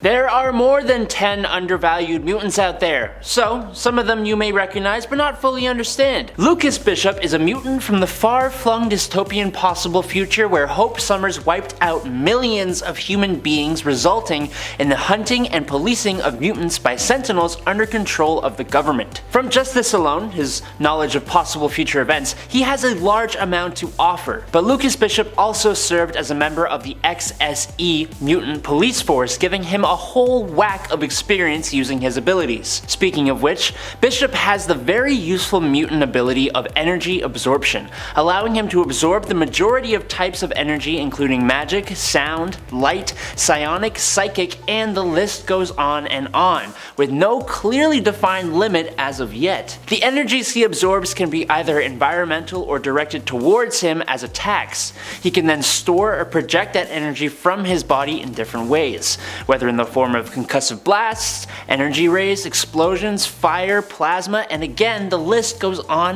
There are more than 10 undervalued mutants out there, so some of them you may recognize but not fully understand. Lucas Bishop is a mutant from the far-flung dystopian possible future where Hope Summers wiped out millions of human beings, resulting in the hunting and policing of mutants by Sentinels under control of the government. From just this alone, his knowledge of possible future events, he has a large amount to offer. But Lucas Bishop also served as a member of the XSE mutant police force, giving him a whole whack of experience using his abilities. Speaking of which, Bishop has the very useful mutant ability of energy absorption, allowing him to absorb the majority of types of energy including magic, sound, light, psionic, psychic, and the list goes on, with no clearly defined limit as of yet. The energies he absorbs can be either environmental or directed towards him as attacks. He can then store or project that energy from his body in different ways, whether in the form of concussive blasts, energy rays, explosions, fire, plasma, and again the list goes on.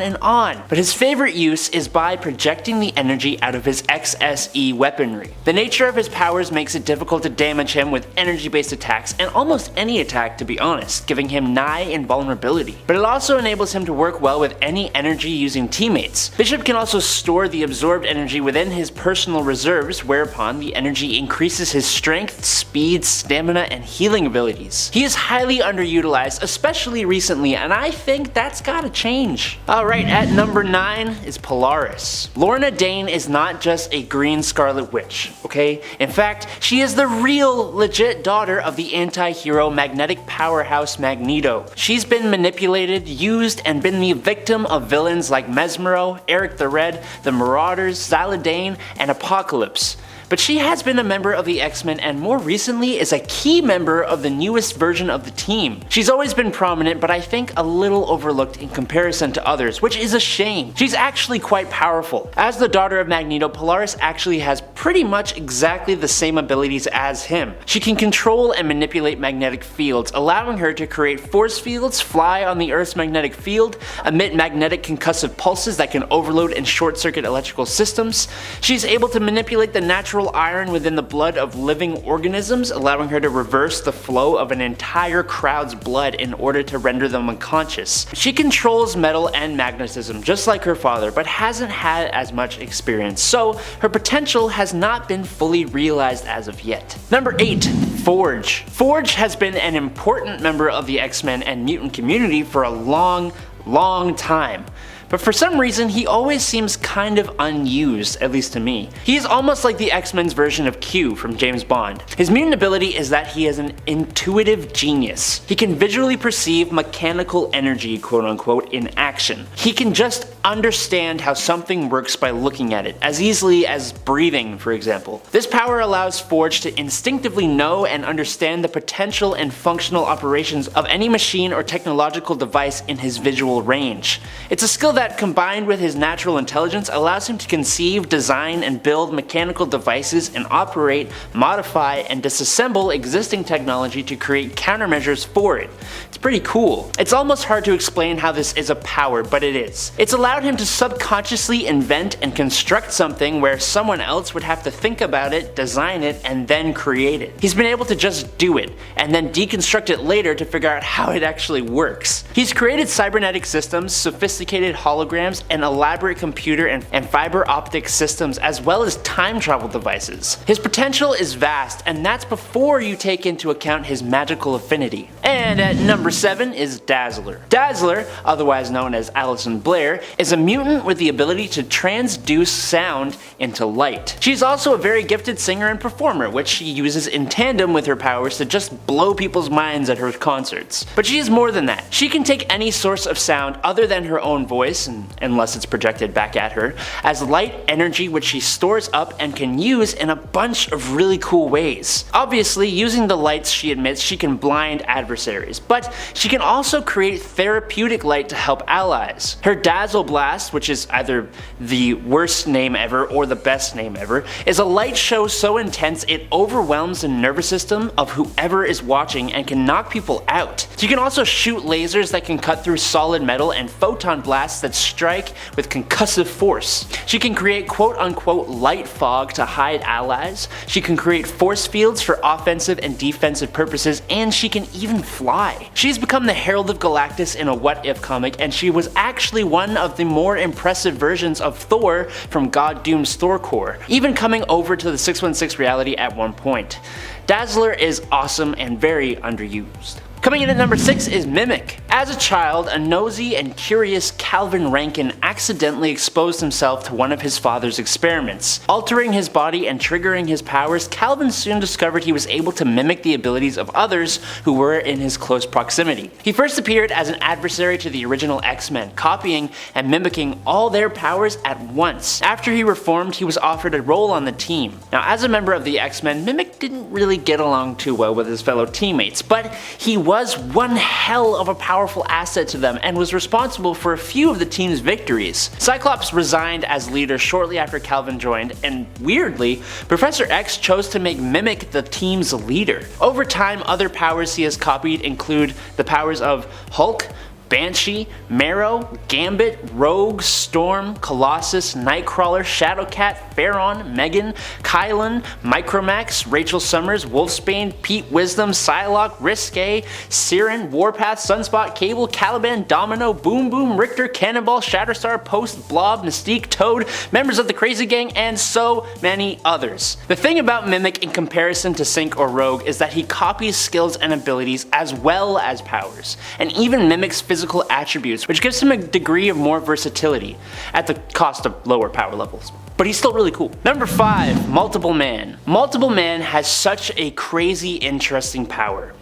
But his favorite use is by projecting the energy out of his XSE weaponry. The nature of his powers makes it difficult to damage him with energy-based attacks, and almost any attack to be honest, giving him nigh invulnerability. But it also enables him to work well with any energy using teammates. Bishop can also store the absorbed energy within his personal reserves, whereupon the energy increases his strength, speed, stamina, and healing abilities. He is highly underutilized, especially recently, and I think that's gotta change. Alright, at number 9 is Polaris. Lorna Dane is not just a green Scarlet Witch, okay? In fact, she is the real, legit daughter of the anti-hero magnetic powerhouse Magneto. She's been manipulated, used, and been the victim of villains like Mesmero, Eric the Red, the Marauders, Zaladane, and Apocalypse. But she has been a member of the X-Men and more recently is a key member of the newest version of the team. She's always been prominent, but I think a little overlooked in comparison to others, which is a shame. She's actually quite powerful. As the daughter of Magneto, Polaris actually has pretty much exactly the same abilities as him. She can control and manipulate magnetic fields, allowing her to create force fields, fly on the Earth's magnetic field, emit magnetic concussive pulses that can overload and short-circuit electrical systems. She's able to manipulate the natural iron within the blood of living organisms, allowing her to reverse the flow of an entire crowd's blood in order to render them unconscious. She controls metal and magnetism just like her father, but hasn't had as much experience, so her potential has not been fully realized as of yet. Number 8. Forge. Forge has been an important member of the X-Men and mutant community for a long time. But for some reason, he always seems kind of unused, at least to me. He is almost like the X-Men's version of Q from James Bond. His mutant ability is that he is an intuitive genius. He can visually perceive mechanical energy, quote unquote, in action. He can just understand how something works by looking at it, as easily as breathing, for example. This power allows Forge to instinctively know and understand the potential and functional operations of any machine or technological device in his visual range. It's a skill that, combined with his natural intelligence, allows him to conceive, design, and build mechanical devices and operate, modify, and disassemble existing technology to create countermeasures for it. It's pretty cool. It's almost hard to explain how this is a power, but it is. It's allowed him to subconsciously invent and construct something where someone else would have to think about it, design it, and then create it. He's been able to just do it, and then deconstruct it later to figure out how it actually works. He's created cybernetic systems, sophisticated holograms, and elaborate computer and fiber optic systems, as well as time travel devices. His potential is vast, and that's before you take into account his magical affinity. And at number 7 is Dazzler. Dazzler, otherwise known as Alison Blair, is a mutant with the ability to transduce sound into light. She's also a very gifted singer and performer, which she uses in tandem with her powers to just blow people's minds at her concerts. But she is more than that. She can take any source of sound other than her own voice, unless it's projected back at her, as light energy which she stores up and can use in a bunch of really cool ways. Obviously, using the lights she emits, she can blind adversaries. adversaries, but she can also create therapeutic light to help allies. Her Dazzle Blast, which is either the worst name ever or the best name ever, is a light show so intense it overwhelms the nervous system of whoever is watching and can knock people out. She can also shoot lasers that can cut through solid metal and photon blasts that strike with concussive force. She can create quote-unquote light fog to hide allies. She can create force fields for offensive and defensive purposes, and she can even fly. She's become the Herald of Galactus in a What If comic, and she was actually one of the more impressive versions of Thor from God Doom's Thor Corps, even coming over to the 616 reality at one point. Dazzler is awesome and very underused. Coming in at number 6 is Mimic. As a child, a nosy and curious Calvin Rankin accidentally exposed himself to one of his father's experiments. Altering his body and triggering his powers, Calvin soon discovered he was able to mimic the abilities of others who were in his close proximity. He first appeared as an adversary to the original X-Men, copying and mimicking all their powers at once. After he reformed, he was offered a role on the team. Now, as a member of the X-Men, Mimic didn't really get along too well with his fellow teammates, but he was one hell of a powerful asset to them and was responsible for a few of the team's victories. Cyclops resigned as leader shortly after Calvin joined, and weirdly, Professor X chose to make Mimic the team's leader. Over time, other powers he has copied include the powers of Hulk, Banshee, Marrow, Gambit, Rogue, Storm, Colossus, Nightcrawler, Shadowcat, Pharaon, Megan, Kylan, Micromax, Rachel Summers, Wolfsbane, Pete Wisdom, Psylocke, Risque, Siren, Warpath, Sunspot, Cable, Caliban, Domino, Boom Boom, Richter, Cannonball, Shatterstar, Post, Blob, Mystique, Toad, members of the Crazy Gang, and so many others. The thing about Mimic in comparison to Synch or Rogue is that he copies skills and abilities as well as powers, and even mimics physical attributes, which gives him a degree of more versatility at the cost of lower power levels. But he's still really cool. Number 5, Multiple Man. Multiple Man has such a crazy interesting power.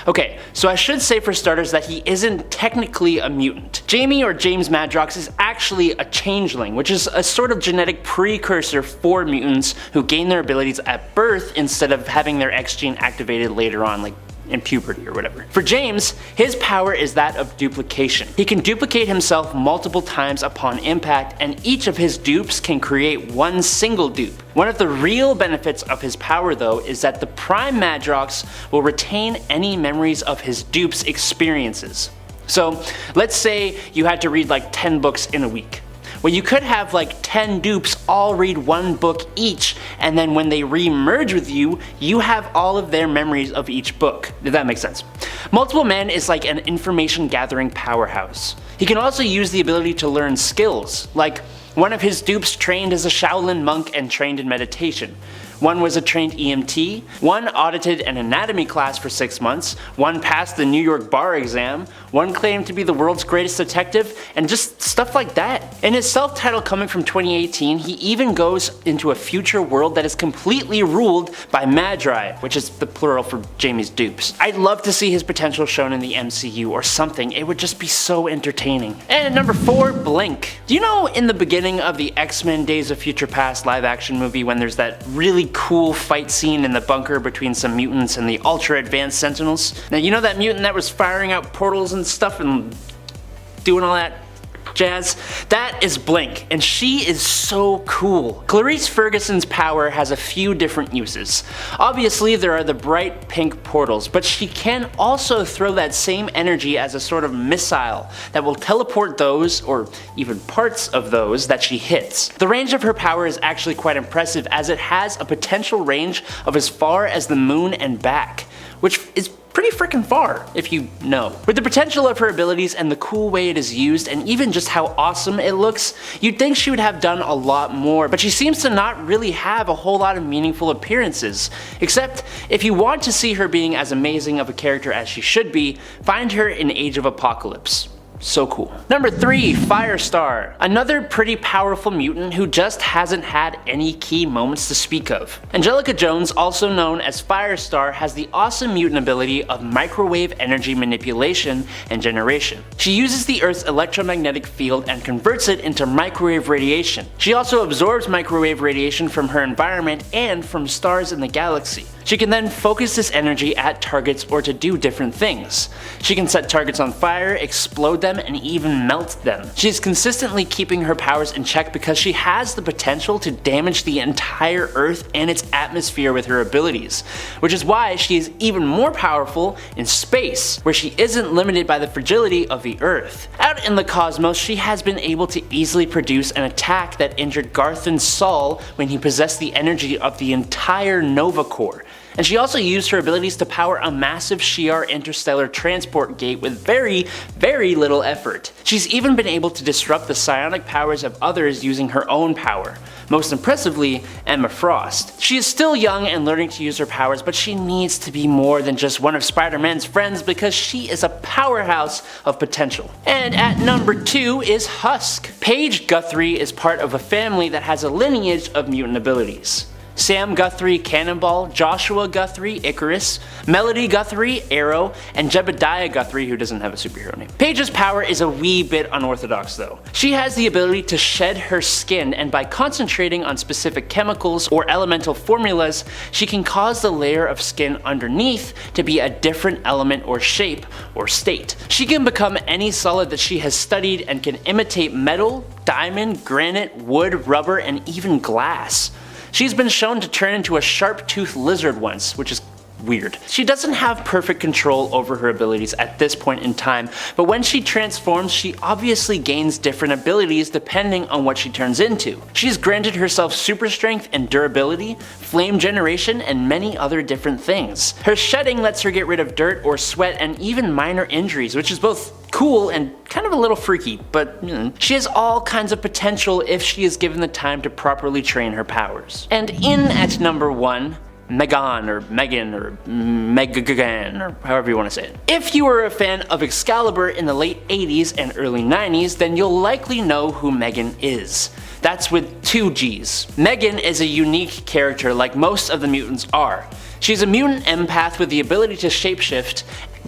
Okay, so I should say for starters that he isn't technically a mutant. Jamie or James Madrox is actually a changeling, which is a sort of genetic precursor for mutants who gain their abilities at birth instead of having their X gene activated later on, like in puberty or whatever. For James, his power is that of duplication. He can duplicate himself multiple times upon impact, and each of his dupes can create one single dupe. One of the real benefits of his power though is that the Prime Madrox will retain any memories of his dupe's experiences. So let's say you had to read like 10 books in a week. Well, you could have like 10 dupes all read one book each, and then when they re-merge with you, you have all of their memories of each book, if that makes sense. Multiple Man is like an information gathering powerhouse. He can also use the ability to learn skills, like one of his dupes trained as a Shaolin monk and trained in meditation. One was a trained EMT, one audited an anatomy class for 6 months, one passed the New York bar exam, one claimed to be the world's greatest detective, and just stuff like that. In his self-title coming from 2018, he even goes into a future world that is completely ruled by Madri, which is the plural for Jamie's dupes. I'd love to see his potential shown in the MCU or something, it would just be so entertaining. And at number 4, Blink. Do you know in the beginning of the X-Men Days of Future Past live action movie when there's that really cool fight scene in the bunker between some mutants and the ultra advanced Sentinels? Now you know that mutant that was firing out portals and stuff and doing all that jazz? That is Blink, and she is so cool. Clarice Ferguson's power has a few different uses. Obviously there are the bright pink portals, but she can also throw that same energy as a sort of missile that will teleport those, or even parts of those, that she hits. The range of her power is actually quite impressive, as it has a potential range of as far as the moon and back, which is pretty freaking far, if you know. With the potential of her abilities and the cool way it is used, and even just how awesome it looks, you'd think she would have done a lot more, but she seems to not really have a whole lot of meaningful appearances. Except, if you want to see her being as amazing of a character as she should be, find her in Age of Apocalypse. So cool. Number 3, Firestar. Another pretty powerful mutant who just hasn't had any key moments to speak of. Angelica Jones, also known as Firestar, has the awesome mutant ability of microwave energy manipulation and generation. She uses the Earth's electromagnetic field and converts it into microwave radiation. She also absorbs microwave radiation from her environment and from stars in the galaxy. She can then focus this energy at targets or to do different things. She can set targets on fire, explode them, and even melt them. She is consistently keeping her powers in check because she has the potential to damage the entire Earth and its atmosphere with her abilities, which is why she is even more powerful in space, where she isn't limited by the fragility of the Earth. Out in the cosmos, she has been able to easily produce an attack that injured Garthan's Sol when he possessed the energy of the entire Nova Corps. And she also used her abilities to power a massive Shi'ar interstellar transport gate with very little effort. She's even been able to disrupt the psionic powers of others using her own power. Most impressively, Emma Frost. She is still young and learning to use her powers, but she needs to be more than just one of Spider-Man's friends because she is a powerhouse of potential. And at number 2 is Husk. Paige Guthrie is part of a family that has a lineage of mutant abilities. Sam Guthrie, Cannonball, Joshua Guthrie, Icarus, Melody Guthrie, Arrow, and Jebediah Guthrie, who doesn't have a superhero name. Paige's power is a wee bit unorthodox though. She has the ability to shed her skin, and by concentrating on specific chemicals or elemental formulas, she can cause the layer of skin underneath to be a different element or shape or state. She can become any solid that she has studied and can imitate metal, diamond, granite, wood, rubber, and even glass. She's been shown to turn into a sharp-toothed lizard once, which is weird. She doesn't have perfect control over her abilities at this point in time, but when she transforms, she obviously gains different abilities depending on what she turns into. She's granted herself super strength and durability, flame generation, and many other different things. Her shedding lets her get rid of dirt or sweat and even minor injuries, which is both cool and kind of a little freaky, but she has all kinds of potential if she is given the time to properly train her powers. And in at number 1, Megan or Megan or however you want to say it. If you were a fan of Excalibur in the late 80s and early 90s, then you'll likely know who Megan is. That's with 2 G's. Megan is a unique character like most of the mutants are. She's a mutant empath with the ability to shapeshift,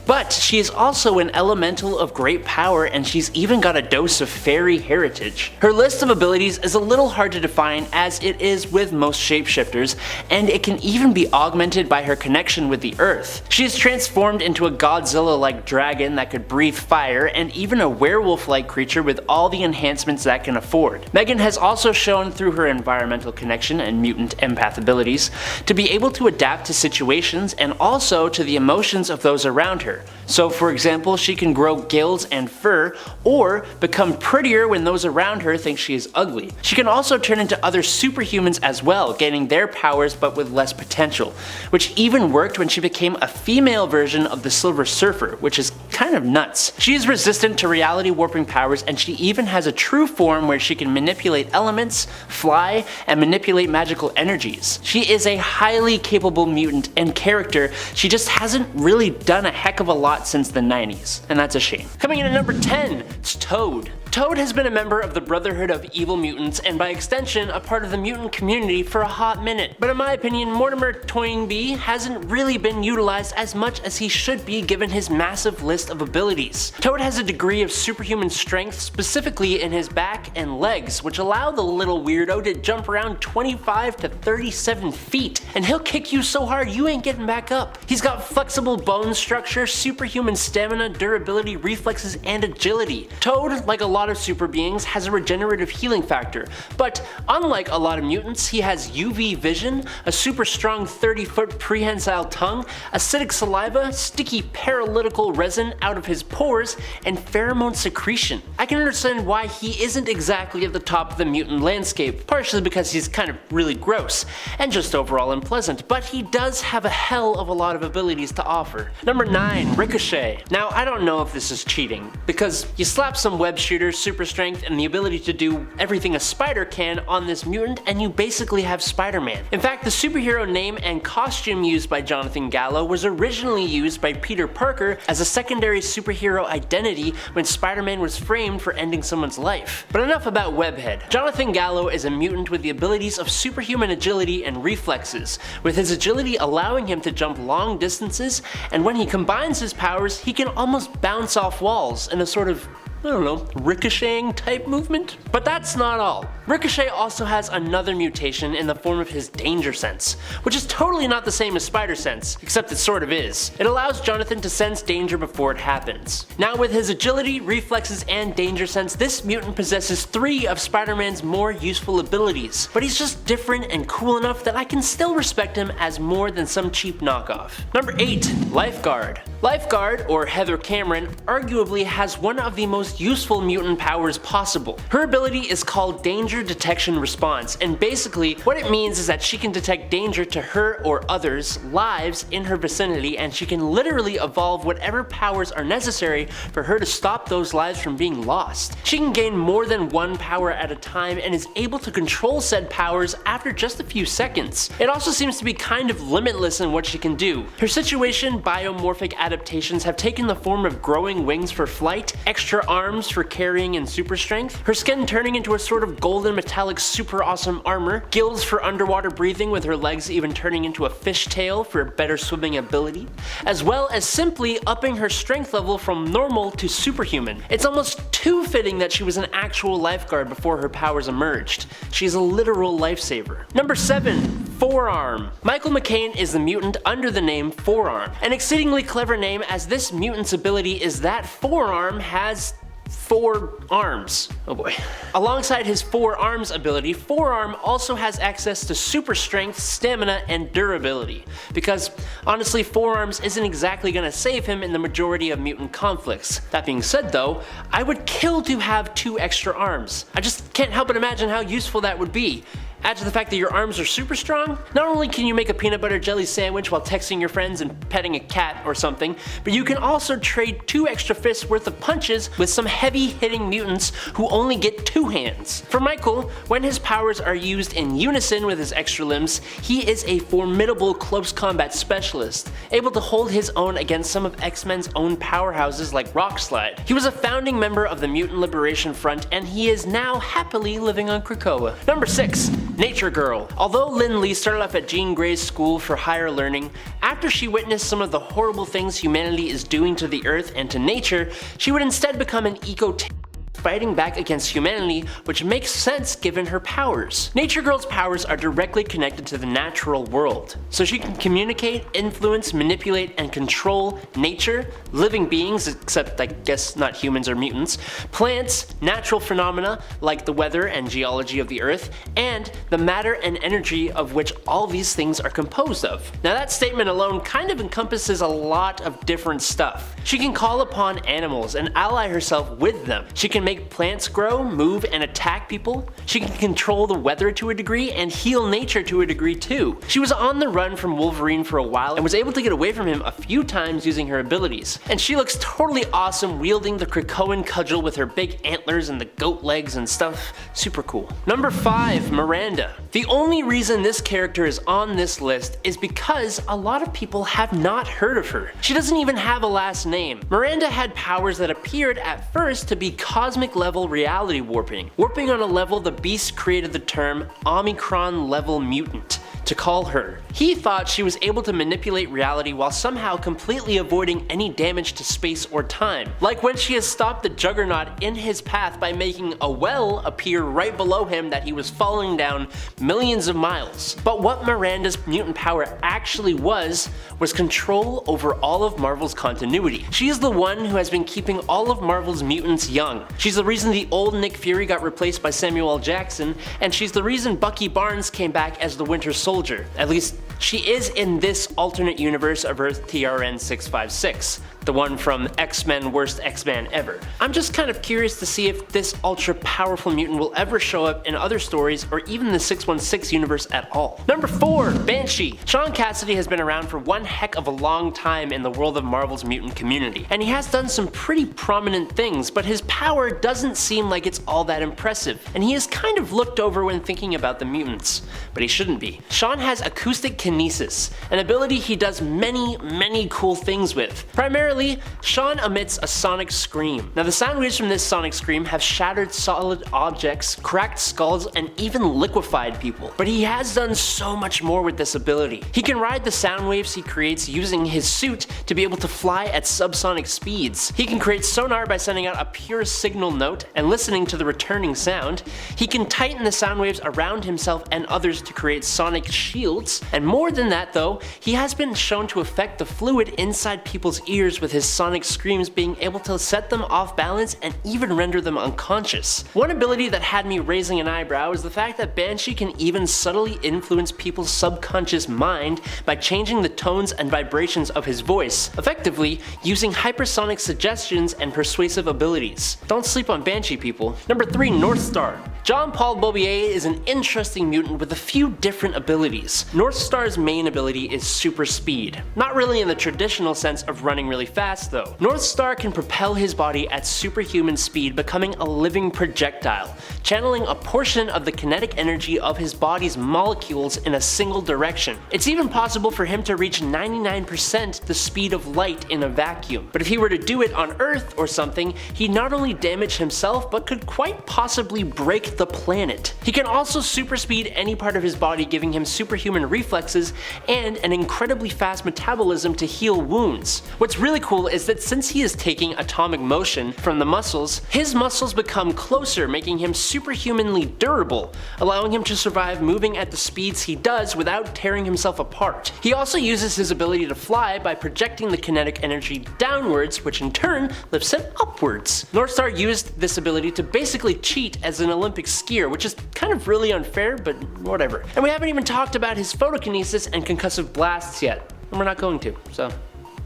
but she is also an elemental of great power, and she's even got a dose of fairy heritage. Her list of abilities is a little hard to define, as it is with most shapeshifters, and it can even be augmented by her connection with the Earth. She is transformed into a Godzilla-like dragon that could breathe fire, and even a werewolf-like creature with all the enhancements that can afford. Megan has also shown through her environmental connection and mutant empath abilities to be able to adapt to situations and also to the emotions of those around her. So for example, she can grow gills and fur, or become prettier when those around her think she is ugly. She can also turn into other superhumans as well, gaining their powers but with less potential, which even worked when she became a female version of the Silver Surfer, which is kind of nuts. She is resistant to reality warping powers, and she even has a true form where she can manipulate elements, fly, and manipulate magical energies. She is a highly capable mutant and character. She just hasn't really done a heck of a lot since the 90s, and that's a shame. Coming in at number 10, it's Toad. Toad has been a member of the Brotherhood of Evil Mutants, and by extension, a part of the mutant community for a hot minute. But in my opinion, Mortimer Toynbee hasn't really been utilized as much as he should be given his massive list of abilities. Toad has a degree of superhuman strength, specifically in his back and legs, which allow the little weirdo to jump around 25 to 37 feet, and he'll kick you so hard you ain't getting back up. He's got flexible bone structure, superhuman stamina, durability, reflexes, and agility. Toad, like a lot of super beings, has a regenerative healing factor, but unlike a lot of mutants, he has UV vision, a super strong 30-foot prehensile tongue, acidic saliva, sticky paralytical resin out of his pores, and pheromone secretion. I can understand why he isn't exactly at the top of the mutant landscape, partially because he's kind of really gross, and just overall unpleasant, but he does have a hell of a lot of abilities to offer. Number 9, Ricochet. Now, I don't know if this is cheating, because you slap some web shooters, super strength, and the ability to do everything a spider can on this mutant, and you basically have Spider-Man. In fact, the superhero name and costume used by Jonathan Gallo was originally used by Peter Parker as a secondary superhero identity when Spider-Man was framed for ending someone's life. But enough about Webhead. Jonathan Gallo is a mutant with the abilities of superhuman agility and reflexes, with his agility allowing him to jump long distances, and when he combines his powers, he can almost bounce off walls in a sort of don't know, ricocheting type movement? But that's not all. Ricochet also has another mutation in the form of his danger sense, which is totally not the same as spider sense, except it sort of is. It allows Jonathan to sense danger before it happens. Now with his agility, reflexes, and danger sense, this mutant possesses 3 of Spider-Man's more useful abilities, but he's just different and cool enough that I can still respect him as more than some cheap knockoff. Number 8. Lifeguard. Lifeguard, or Heather Cameron, arguably has one of the most useful mutant powers possible. Her ability is called Danger Detection Response, and basically what it means is that she can detect danger to her or others' lives in her vicinity, and she can literally evolve whatever powers are necessary for her to stop those lives from being lost. She can gain more than one power at a time and is able to control said powers after just a few seconds. It also seems to be kind of limitless in what she can do. Her situation biomorphic adaptations have taken the form of growing wings for flight, extra arms for carrying and super strength, her skin turning into a sort of golden metallic super awesome armor, gills for underwater breathing with her legs even turning into a fishtail for better swimming ability, as well as simply upping her strength level from normal to superhuman. It's almost too fitting that she was an actual lifeguard before her powers emerged. She's a literal lifesaver. Number 7. Forearm. Michael McCain is the mutant under the name Forearm, an exceedingly clever name as this mutant's ability is that Forearm has 4 arms. Oh boy. Alongside his 4 arms ability, Forearm also has access to super strength, stamina, and durability. Because honestly, Forearms isn't exactly gonna save him in the majority of mutant conflicts. That being said though, I would kill to have 2 extra arms. I just can't help but imagine how useful that would be. Add to the fact that your arms are super strong, not only can you make a peanut butter jelly sandwich while texting your friends and petting a cat or something, but you can also trade 2 extra fists worth of punches with some heavy hitting mutants who only get 2 hands. For Michael, when his powers are used in unison with his extra limbs, he is a formidable close combat specialist, able to hold his own against some of X-Men's own powerhouses like Rockslide. He was a founding member of the Mutant Liberation Front, and he is now happily living on Krakoa. Number 6. Nature Girl. Although Lin Lee started off at Jean Grey's school for higher learning, after she witnessed some of the horrible things humanity is doing to the earth and to nature, she would instead become an eco-terrorist fighting back against humanity, which makes sense given her powers. Nature Girl's powers are directly connected to the natural world, so she can communicate, influence, manipulate, and control nature, living beings, except I guess not humans or mutants, plants, natural phenomena like the weather and geology of the earth, and the matter and energy of which all these things are composed of. Now that statement alone kind of encompasses a lot of different stuff. She can call upon animals and ally herself with them. She can make plants grow, move, and attack people. She can control the weather to a degree and heal nature to a degree too. She was on the run from Wolverine for a while and was able to get away from him a few times using her abilities. And she looks totally awesome wielding the Krakoan cudgel with her big antlers and the goat legs and stuff. Super cool. Number 5. Miranda. The only reason this character is on this list is because a lot of people have not heard of her. She doesn't even have a last name. Miranda had powers that appeared at first to be cosmic level reality warping. Warping on a level the Beast created the term Omicron level mutant to call her. He thought she was able to manipulate reality while somehow completely avoiding any damage to space or time. Like when she has stopped the Juggernaut in his path by making a well appear right below him that he was falling down millions of miles. But what Miranda's mutant power actually was control over all of Marvel's continuity. She is the one who has been keeping all of Marvel's mutants young. She's the reason the old Nick Fury got replaced by Samuel L. Jackson, and she's the reason Bucky Barnes came back as the Winter Soldier. At least she is in this alternate universe of Earth TRN 656, the one from X-Men Worst X-Man Ever. I'm just kind of curious to see if this ultra powerful mutant will ever show up in other stories or even the 616 universe at all. Number 4. Banshee. Sean Cassidy has been around for one heck of a long time in the world of Marvel's mutant community, and he has done some pretty prominent things, but his power doesn't seem like it's all that impressive, and he is kind of looked over when thinking about the mutants, but he shouldn't be. Sean has acoustic telekinesis, an ability he does many cool things with. Primarily, Sean emits a sonic scream. Now the sound waves from this sonic scream have shattered solid objects, cracked skulls, and even liquefied people. But he has done so much more with this ability. He can ride the sound waves he creates using his suit to be able to fly at subsonic speeds. He can create sonar by sending out a pure signal note and listening to the returning sound. He can tighten the sound waves around himself and others to create sonic shields. And more than that though, he has been shown to affect the fluid inside people's ears with his sonic screams, being able to set them off balance and even render them unconscious. One ability that had me raising an eyebrow is the fact that Banshee can even subtly influence people's subconscious mind by changing the tones and vibrations of his voice, effectively using hypersonic suggestions and persuasive abilities. Don't sleep on Banshee, people. Number 3, Northstar. Jean-Paul Beaubier is an interesting mutant with a few different abilities. Northstar's main ability is super speed. Not really in the traditional sense of running really fast though. Northstar can propel his body at superhuman speed, becoming a living projectile, channeling a portion of the kinetic energy of his body's molecules in a single direction. It's even possible for him to reach 99% the speed of light in a vacuum. But if he were to do it on Earth or something, he'd not only damage himself, but could quite possibly break the planet. He can also super speed any part of his body, giving him superhuman reflexes and an incredibly fast metabolism to heal wounds. What's really cool is that since he is taking atomic motion from the muscles, his muscles become closer, making him superhumanly durable, allowing him to survive moving at the speeds he does without tearing himself apart. He also uses his ability to fly by projecting the kinetic energy downwards, which in turn lifts him upwards. Northstar used this ability to basically cheat as an Olympic skier, which is kind of really unfair, but whatever. And we haven't even talked about his photokinesis and concussive blasts yet, and we're not going to, so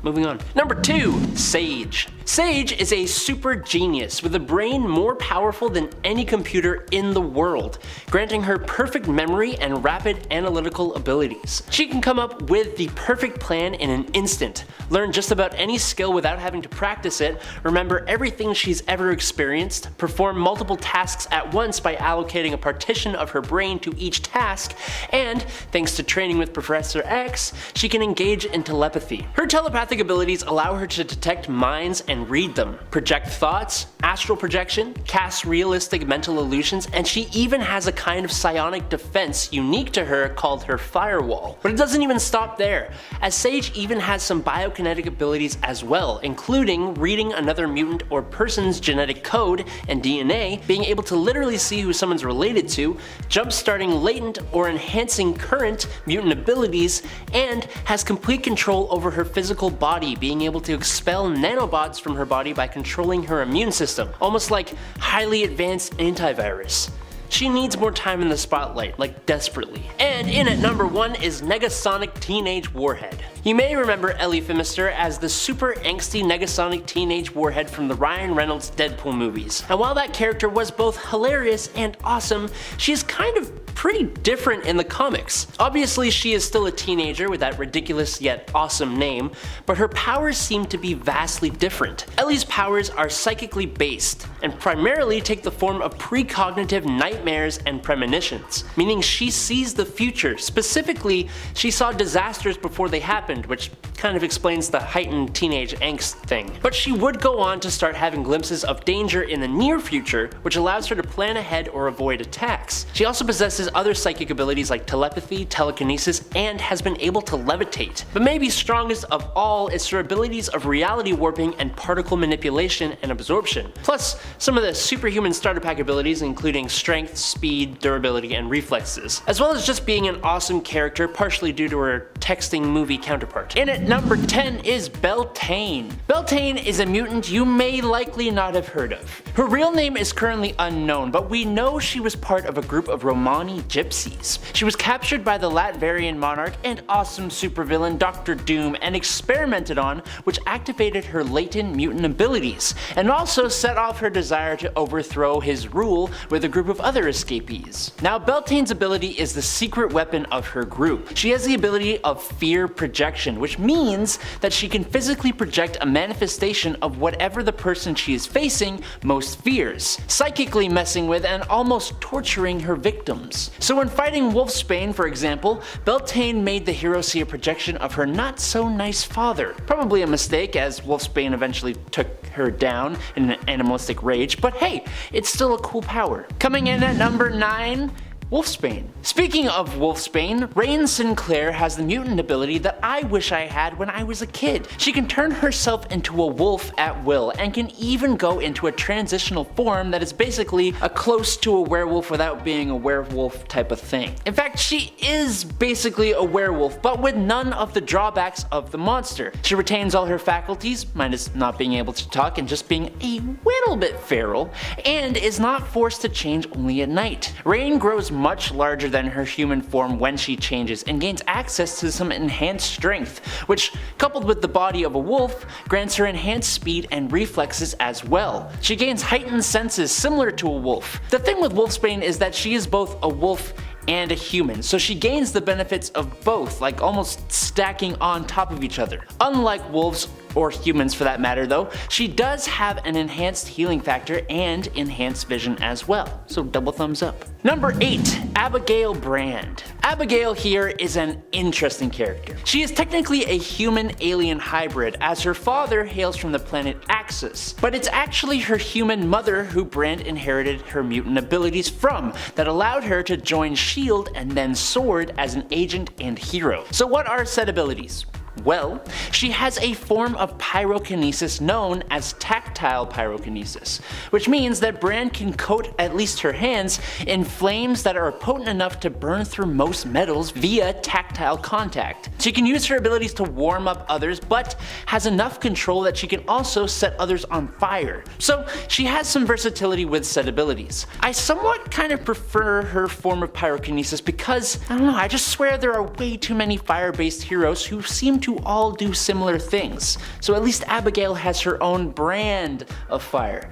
moving on. Number 2, Sage. Sage is a super genius with a brain more powerful than any computer in the world, granting her perfect memory and rapid analytical abilities. She can come up with the perfect plan in an instant, learn just about any skill without having to practice it, remember everything she's ever experienced, perform multiple tasks at once by allocating a partition of her brain to each task, and, thanks to training with Professor X, she can engage in telepathy. Her telepathic abilities allow her to detect minds and read them, project thoughts, astral projection, cast realistic mental illusions, and she even has a kind of psionic defense unique to her called her firewall. But it doesn't even stop there, as Sage even has some biokinetic abilities as well, including reading another mutant or person's genetic code and DNA, being able to literally see who someone's related to, jump-starting latent or enhancing current mutant abilities, and has complete control over her physical body, being able to expel nanobots from her body by controlling her immune system, almost like highly advanced antivirus. She needs more time in the spotlight, like desperately. And in at number 1 is Negasonic Teenage Warhead. You may remember Ellie Phimister as the super angsty Negasonic Teenage Warhead from the Ryan Reynolds Deadpool movies. And while that character was both hilarious and awesome, she's kind of pretty different in the comics. Obviously she is still a teenager with that ridiculous yet awesome name, but her powers seem to be vastly different. Ellie's powers are psychically based, and primarily take the form of precognitive nightmares and premonitions, meaning she sees the future. Specifically, she saw disasters before they happened, which kind of explains the heightened teenage angst thing. But she would go on to start having glimpses of danger in the near future, which allows her to plan ahead or avoid attacks. She also possesses other psychic abilities like telepathy, telekinesis, and has been able to levitate. But maybe strongest of all is her abilities of reality warping and particle manipulation and absorption, plus some of the superhuman starter pack abilities including strength, speed, durability, and reflexes, as well as just being an awesome character, partially due to her texting movie counterpart. In at number 10 is Beltane. Beltane is a mutant you may likely not have heard of. Her real name is currently unknown, but we know she was part of a group of Romani gypsies. She was captured by the Latverian monarch and awesome supervillain Dr. Doom and experimented on, which activated her latent mutant abilities, and also set off her desire to overthrow his rule with a group of other escapees. Now Beltane's ability is the secret weapon of her group. She has the ability of fear projection, which means means that she can physically project a manifestation of whatever the person she is facing most fears, psychically messing with and almost torturing her victims. So when fighting Wolfsbane, for example, Beltane made the hero see a projection of her not-so-nice father. Probably a mistake, as Wolfsbane eventually took her down in an animalistic rage, but hey, it's still a cool power. Coming in at number 9, Wolfsbane. Speaking of Wolfsbane, Rain Sinclair has the mutant ability that I wish I had when I was a kid. She can turn herself into a wolf at will and can even go into a transitional form that is basically a close to a werewolf without being a werewolf type of thing. In fact, she is basically a werewolf, but with none of the drawbacks of the monster. She retains all her faculties, minus not being able to talk and just being a little bit feral, and is not forced to change only at night. Rain grows much larger than her human form when she changes and gains access to some enhanced strength, which, coupled with the body of a wolf, grants her enhanced speed and reflexes as well. She gains heightened senses similar to a wolf. The thing with Wolfsbane is that she is both a wolf and a human, so she gains the benefits of both, like almost stacking on top of each other. Unlike wolves, or humans for that matter though, she does have an enhanced healing factor and enhanced vision as well, so double thumbs up. Number 8, Abigail Brand. Abigail here is an interesting character. She is technically a human-alien hybrid, as her father hails from the planet Axis, but it's actually her human mother who Brand inherited her mutant abilities from, that allowed her to join S.H.I.E.L.D. and then Sword as an agent and hero. So what are said abilities? Well, she has a form of pyrokinesis known as tactile pyrokinesis, which means that Brand can coat at least her hands in flames that are potent enough to burn through most metals via tactile contact. She can use her abilities to warm up others, but has enough control that she can also set others on fire. So she has some versatility with said abilities. I somewhat kind of prefer her form of pyrokinesis because, I don't know, I just swear there are way too many fire-based heroes who seem to all do similar things. So at least Abigail has her own brand of fire.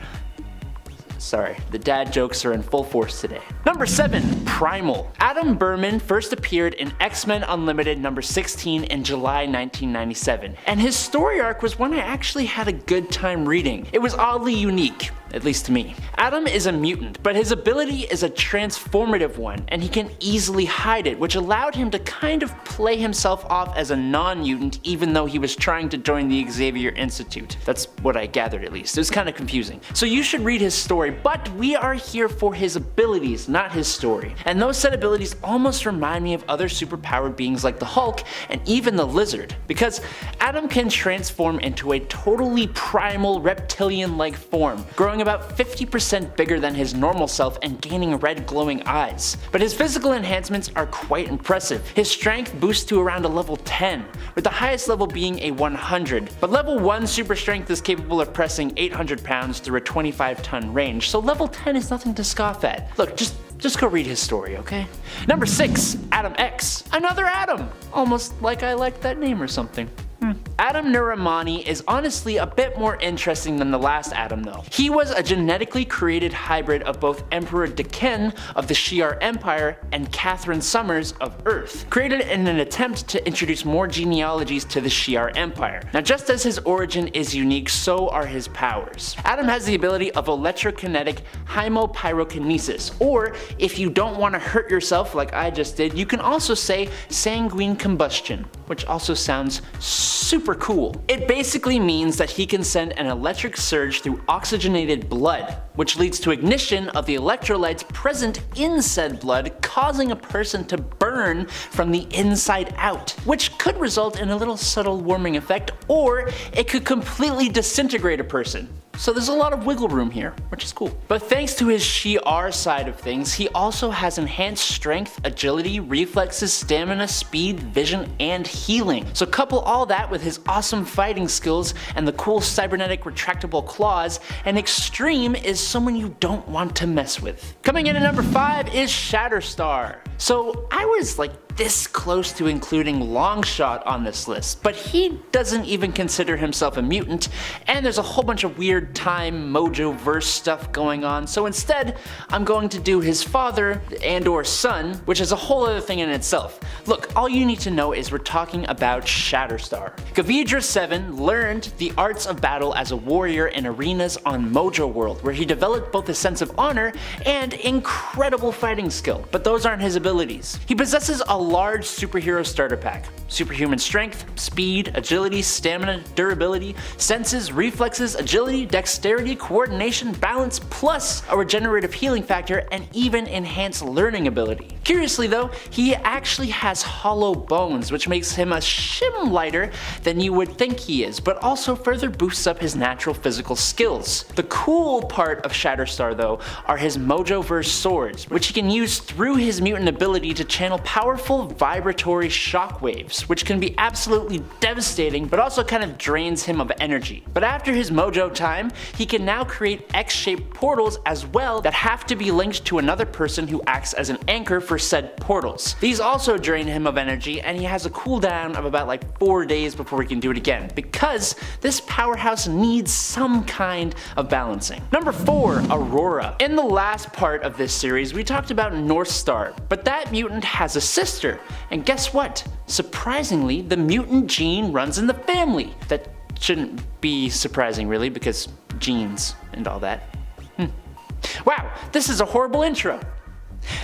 Sorry, the dad jokes are in full force today. Number 7, Primal. Adam Berman first appeared in X-Men Unlimited number 16 in July 1997, and his story arc was one I actually had a good time reading. It was oddly unique, at least to me. Adam is a mutant, but his ability is a transformative one, and he can easily hide it, which allowed him to kind of play himself off as a non-mutant even though he was trying to join the Xavier Institute. That's what I gathered at least. It was kind of confusing. So you should read his story, but we are here for his abilities, not his story. And those said abilities almost remind me of other superpowered beings like the Hulk and even the Lizard, because Adam can transform into a totally primal reptilian-like form, growing about 50% bigger than his normal self and gaining red glowing eyes. But his physical enhancements are quite impressive. His strength boosts to around a level 10, with the highest level being a 100. But level 1 super strength is capable of pressing 800 pounds through a 25-ton range, so level 10 is nothing to scoff at. Look, just go read his story, okay? Number 6, Adam X. Another Adam! Almost like I liked that name or something. Adam Nuramani is honestly a bit more interesting than the last Adam though. He was a genetically created hybrid of both Emperor Deken of the Shi'ar Empire and Catherine Summers of Earth, created in an attempt to introduce more genealogies to the Shi'ar Empire. Now just as his origin is unique, so are his powers. Adam has the ability of electrokinetic hemopyrokinesis, or if you don't want to hurt yourself like I just did, you can also say sanguine combustion, which also sounds super cool. It basically means that he can send an electric surge through oxygenated blood, which leads to ignition of the electrolytes present in said blood, causing a person to burn from the inside out, which could result in a little subtle warming effect, or it could completely disintegrate a person. So there's a lot of wiggle room here, which is cool. But thanks to his Shi'ar side of things, he also has enhanced strength, agility, reflexes, stamina, speed, vision, and healing. So couple all that with his awesome fighting skills and the cool cybernetic retractable claws, and Extreme is someone you don't want to mess with. Coming in at number 5 is Shatterstar. So I was like this close to including Longshot on this list, but he doesn't even consider himself a mutant, and there's a whole bunch of weird time mojo-verse stuff going on, so instead I'm going to do his father and or son, which is a whole other thing in itself. Look, all you need to know is we're talking about Shatterstar. Gavidra 7 learned the arts of battle as a warrior in arenas on Mojo World, where he developed both a sense of honor and incredible fighting skill, but those aren't his abilities. He possesses a large superhero starter pack: superhuman strength, speed, agility, stamina, durability, senses, reflexes, agility, dexterity, coordination, balance, plus a regenerative healing factor and even enhanced learning ability. Curiously though, he actually has hollow bones, which makes him a shim lighter than you would think he is, but also further boosts up his natural physical skills. The cool part of Shatterstar though are his Mojoverse swords, which he can use through his mutant ability to channel powerful vibratory shockwaves, which can be absolutely devastating but also kind of drains him of energy. But after his Mojo time, he can now create X-shaped portals as well that have to be linked to another person who acts as an anchor for said portals. These also drain him of energy, and he has a cooldown of about like 4 days before he can do it again, because this powerhouse needs some kind of balancing. Number 4, Aurora. In the last part of this series, we talked about Northstar, but that mutant has a sister, and guess what? Surprisingly, the mutant gene runs in the family. That shouldn't be surprising really, because genes and all that. Wow, this is a horrible intro.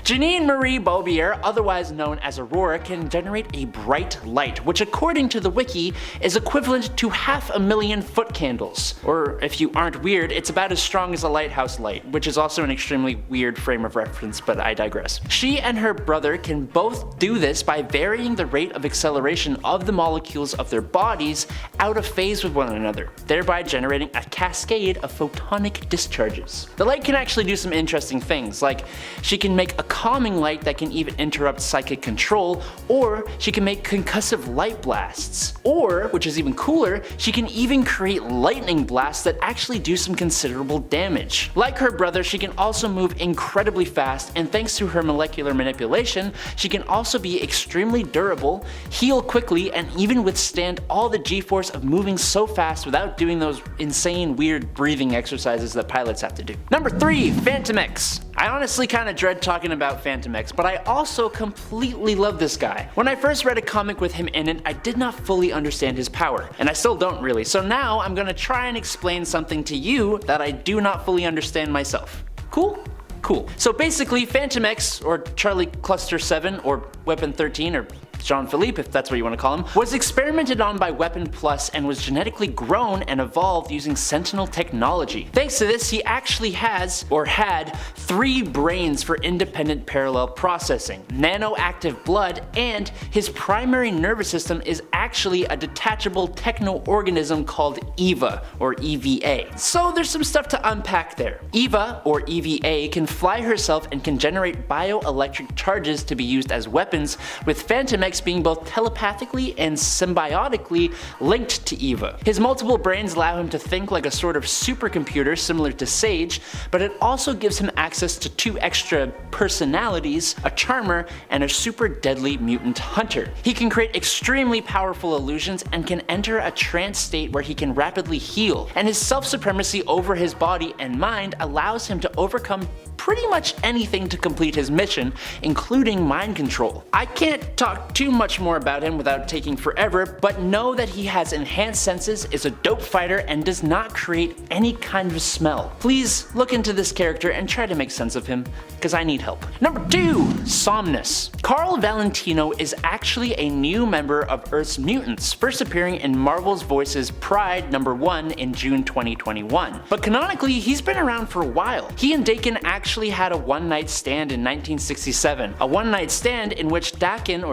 Janine Marie Beaubier, otherwise known as Aurora, can generate a bright light, which according to the wiki is equivalent to 500,000 foot candles. Or if you aren't weird, it's about as strong as a lighthouse light, which is also an extremely weird frame of reference, but I digress. She and her brother can both do this by varying the rate of acceleration of the molecules of their bodies out of phase with one another, thereby generating a cascade of photonic discharges. The light can actually do some interesting things, like she can make a calming light that can even interrupt psychic control, or she can make concussive light blasts. Or, which is even cooler, she can even create lightning blasts that actually do some considerable damage. Like her brother, she can also move incredibly fast, and thanks to her molecular manipulation, she can also be extremely durable, heal quickly, and even withstand all the g-force of moving so fast without doing those insane weird breathing exercises that pilots have to do. Number 3, Phantom X. I honestly kinda dread talking about Phantom X, but I also completely love this guy. When I first read a comic with him in it, I did not fully understand his power, and I still don't really, so now I'm gonna try and explain something to you that I do not fully understand myself. Cool? Cool. So basically, Phantom X, or Charlie Cluster 7, or Weapon 13, or Jean-Philippe, if that's what you want to call him, was experimented on by Weapon Plus and was genetically grown and evolved using Sentinel technology. Thanks to this, he actually has, or had, 3 brains for independent parallel processing, nanoactive blood, and his primary nervous system is actually a detachable techno-organism called EVA, or EVA. So there's some stuff to unpack there. EVA, or EVA, can fly herself and can generate bioelectric charges to be used as weapons, with Phantom X being both telepathically and symbiotically linked to EVA. His multiple brains allow him to think like a sort of supercomputer similar to Sage, but it also gives him access to 2 extra personalities, a charmer and a super deadly mutant hunter. He can create extremely powerful illusions and can enter a trance state where he can rapidly heal, and his self-supremacy over his body and mind allows him to overcome pretty much anything to complete his mission, including mind control. I can't talk too much more about him without taking forever, but know that he has enhanced senses, is a dope fighter, and does not create any kind of smell. Please look into this character and try to make sense of him, because I need help. Number 2, Somnus. Carl Valentino is actually a new member of Earth's Mutants, first appearing in Marvel's Voices Pride #1 in June 2021. But canonically, he's been around for a while. He and Dakin actually had a one-night stand in 1967, a one-night stand in which Dakin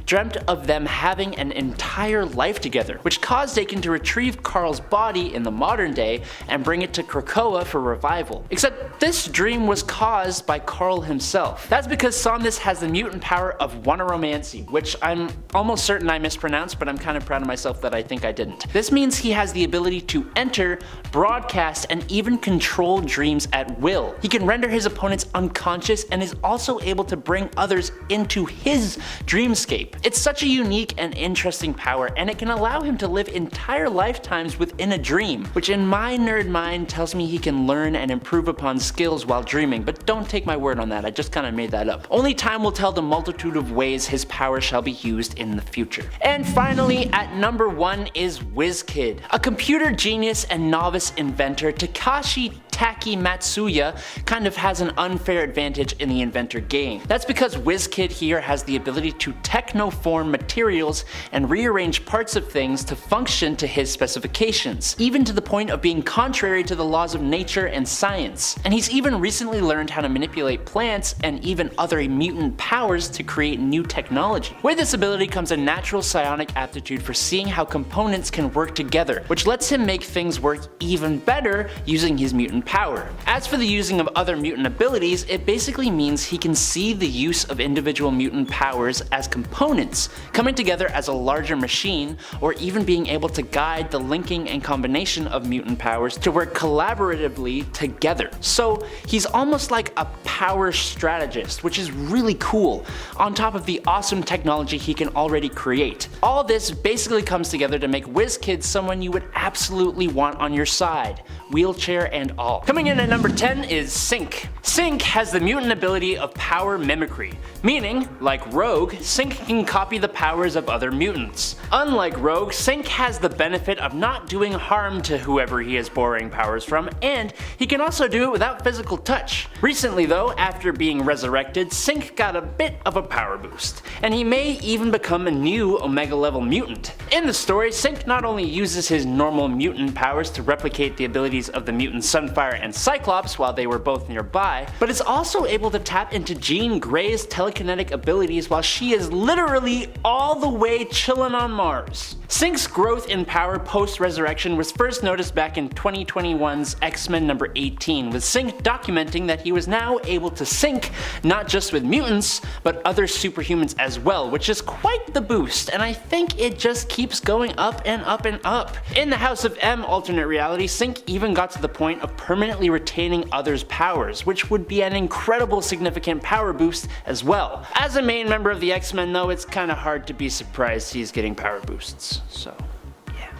dreamt of them having an entire life together, which caused Dakin to retrieve Carl's body in the modern day and bring it to Krakoa for revival. Except this dream was caused by Carl himself. That's because Somnus has the mutant power of Wannaromancy, which I'm almost certain I mispronounced, but I'm kind of proud of myself that I think I didn't. This means he has the ability to enter, broadcast, and even control dreams at will. He can render render his opponents unconscious and is also able to bring others into his dreamscape. It's such a unique and interesting power, and it can allow him to live entire lifetimes within a dream, which in my nerd mind tells me he can learn and improve upon skills while dreaming, but don't take my word on that, I just kinda made that up. Only time will tell the multitude of ways his power shall be used in the future. And finally, at number 1 is WizKid. A computer genius and novice inventor, Takashi Taki Matsuya kind of has an unfair advantage in the inventor game. That's because WizKid here has the ability to technoform materials and rearrange parts of things to function to his specifications, even to the point of being contrary to the laws of nature and science. And he's even recently learned how to manipulate plants and even other mutant powers to create new technology. With this ability comes a natural psionic aptitude for seeing how components can work together, which lets him make things work even better using his mutant power. As for the using of other mutant abilities, it basically means he can see the use of individual mutant powers as components, coming together as a larger machine, or even being able to guide the linking and combination of mutant powers to work collaboratively together. So he's almost like a power strategist, which is really cool, on top of the awesome technology he can already create. All this basically comes together to make WizKid someone you would absolutely want on your side, wheelchair and all. Coming in at number 10 is Synch. Synch has the mutant ability of power mimicry, meaning, like Rogue, Synch can copy the powers of other mutants. Unlike Rogue, Synch has the benefit of not doing harm to whoever he is borrowing powers from, and he can also do it without physical touch. Recently though, after being resurrected, Synch got a bit of a power boost, and he may even become a new Omega level mutant. In the story, Synch not only uses his normal mutant powers to replicate the abilities of the mutants Sunfire and Cyclops while they were both nearby, but is also able to tap into Jean Grey's telekinetic abilities while she is literally all the way chillin' on Mars. Synch's growth in power post-resurrection was first noticed back in 2021's X-Men number 18, with Synch documenting that he was now able to sync not just with mutants, but other superhumans as well, which is quite the boost, and I think it just keeps going up and up and up. In the House of M alternate reality, Synch even got to the point of permanently retaining others' powers, which would be an incredible significant power boost as well. As a main member of the X-Men though, it's kinda hard to be surprised he's getting power boosts, so.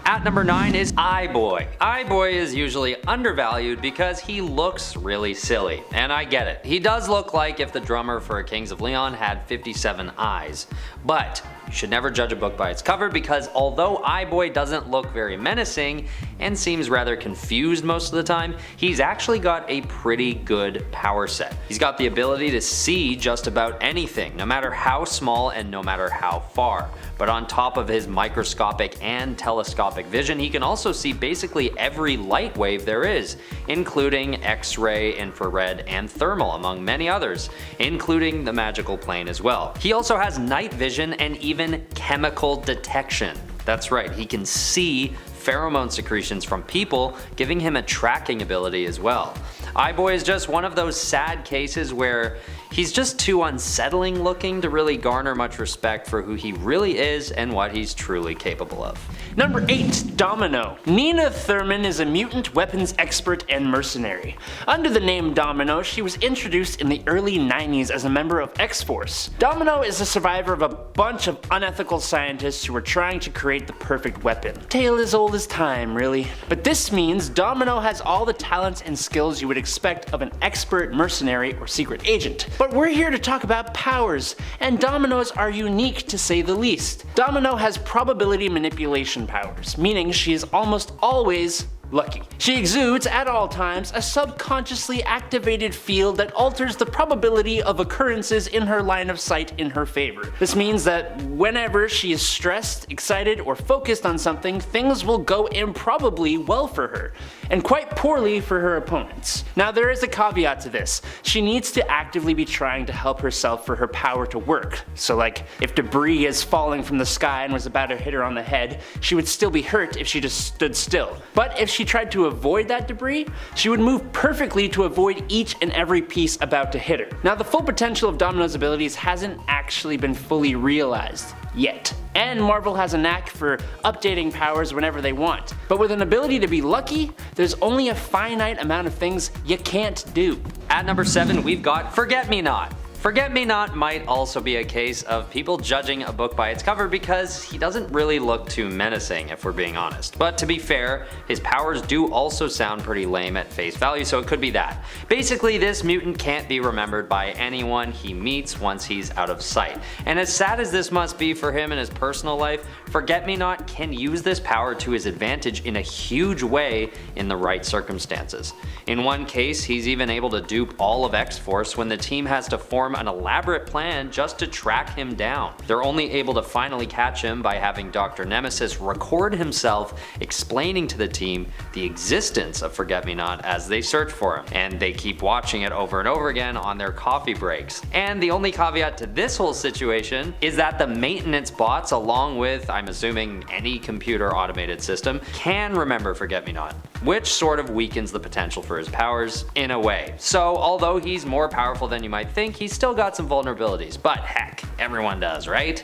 At number 9 is Eye-Boy. Eye-Boy is usually undervalued because he looks really silly, and I get it. He does look like if the drummer for Kings of Leon had 57 eyes, but you should never judge a book by its cover, because although Eye-Boy doesn't look very menacing and seems rather confused most of the time, he's actually got a pretty good power set. He's got the ability to see just about anything, no matter how small and no matter how far. But on top of his microscopic and telescopic vision, he can also see basically every light wave there is, including X-ray, infrared, and thermal, among many others, including the magical plane as well. He also has night vision and even chemical detection. That's right, he can see pheromone secretions from people, giving him a tracking ability as well. Eye-Boy is just one of those sad cases where he's just too unsettling looking to really garner much respect for who he really is and what he's truly capable of. Number 8, Domino. Nina Thurman is a mutant weapons expert and mercenary. Under the name Domino, she was introduced in the early 90s as a member of X-Force. Domino is a survivor of a bunch of unethical scientists who were trying to create the perfect weapon. Tale as old as time, really. But this means Domino has all the talents and skills you would expect of an expert mercenary or secret agent. But we're here to talk about powers, and Domino's are unique to say the least. Domino has probability manipulation powers, meaning she is almost always lucky. She exudes at all times a subconsciously activated field that alters the probability of occurrences in her line of sight in her favor. This means that whenever she is stressed, excited, or focused on something, things will go improbably well for her, and quite poorly for her opponents. Now there is a caveat to this. She needs to actively be trying to help herself for her power to work. So like, if debris is falling from the sky and was about to hit her on the head, she would still be hurt if she just stood still. But if she tried to avoid that debris, she would move perfectly to avoid each and every piece about to hit her. Now the full potential of Domino's abilities hasn't actually been fully realized yet, and Marvel has a knack for updating powers whenever they want. But with an ability to be lucky, there's only a finite amount of things you can't do. At number 7, we've got Forget-Me-Not. Forget-Me-Not might also be a case of people judging a book by its cover because he doesn't really look too menacing, if we're being honest. But to be fair, his powers do also sound pretty lame at face value, so it could be that. Basically, this mutant can't be remembered by anyone he meets once he's out of sight. And as sad as this must be for him in his personal life, Forget-Me-Not can use this power to his advantage in a huge way in the right circumstances. In one case, he's even able to dupe all of X-Force when the team has to form an elaborate plan just to track him down. They're only able to finally catch him by having Dr. Nemesis record himself explaining to the team the existence of Forget-Me-Not as they search for him, and they keep watching it over and over again on their coffee breaks. And the only caveat to this whole situation is that the maintenance bots, along with, I'm assuming, any computer automated system, can remember Forget-Me-Not, which sort of weakens the potential for his powers in a way. So although he's more powerful than you might think, he's still got some vulnerabilities, but heck, everyone does, right?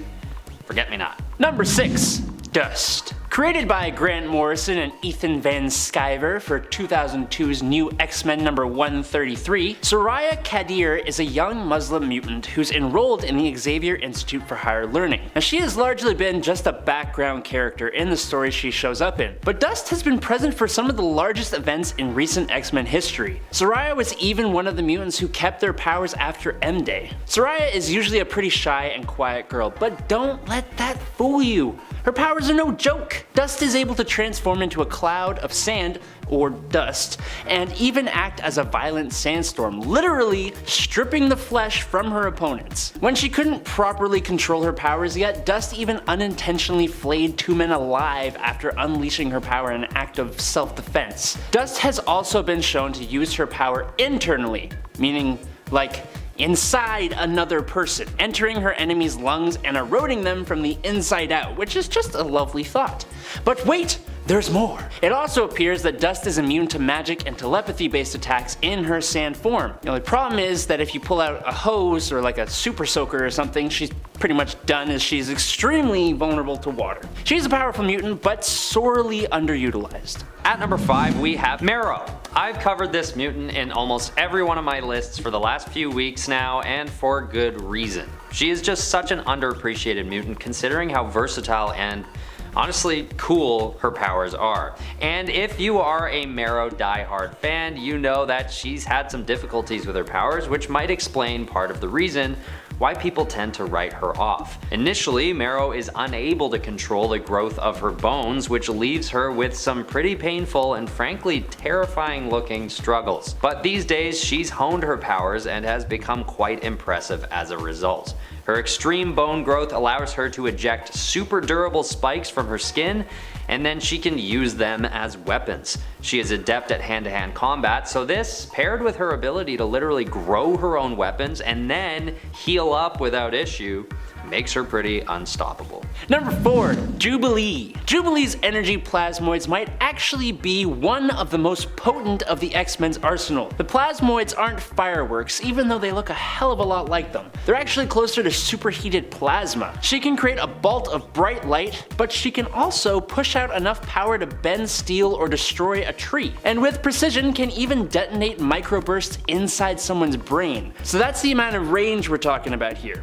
Forget-Me-Not. Number 6. Dust. Created by Grant Morrison and Ethan Van Sciver for 2002's new X-Men number 133, Soraya Kadir is a young Muslim mutant who's enrolled in the Xavier Institute for Higher Learning. Now, she has largely been just a background character in the stories she shows up in, but Dust has been present for some of the largest events in recent X-Men history. Soraya was even one of the mutants who kept their powers after M-Day. Soraya is usually a pretty shy and quiet girl, but don't let that fool you. Her powers are no joke. Dust is able to transform into a cloud of sand, or dust, and even act as a violent sandstorm, literally stripping the flesh from her opponents. When she couldn't properly control her powers yet, Dust even unintentionally flayed 2 men alive after unleashing her power in an act of self-defense. Dust has also been shown to use her power internally, meaning like inside another person, entering her enemy's lungs and eroding them from the inside out, which is just a lovely thought. But wait, there's more. It also appears that Dust is immune to magic and telepathy based attacks in her sand form. The only problem is that if you pull out a hose or like a super soaker or something, she's pretty much done, as she's extremely vulnerable to water. She's a powerful mutant, but sorely underutilized. At number 5, we have Marrow. I've covered this mutant in almost every one of my lists for the last few weeks now, and for good reason. She is just such an underappreciated mutant considering how versatile and honestly cool her powers are. And if you are a Marrow diehard fan, you know that she's had some difficulties with her powers, which might explain part of the reason why people tend to write her off. Initially, Marrow is unable to control the growth of her bones, which leaves her with some pretty painful and frankly terrifying looking struggles. But these days, she's honed her powers and has become quite impressive as a result. Her extreme bone growth allows her to eject super durable spikes from her skin, and then she can use them as weapons. She is adept at hand-to-hand combat, so this, paired with her ability to literally grow her own weapons and then heal up without issue, makes her pretty unstoppable. Number 4. Jubilee. Jubilee's energy plasmoids might actually be one of the most potent of the X-Men's arsenal. The plasmoids aren't fireworks, even though they look a hell of a lot like them. They're actually closer to superheated plasma. She can create a bolt of bright light, but she can also push out enough power to bend steel or destroy a tree. And with precision can even detonate microbursts inside someone's brain. So that's the amount of range we're talking about here.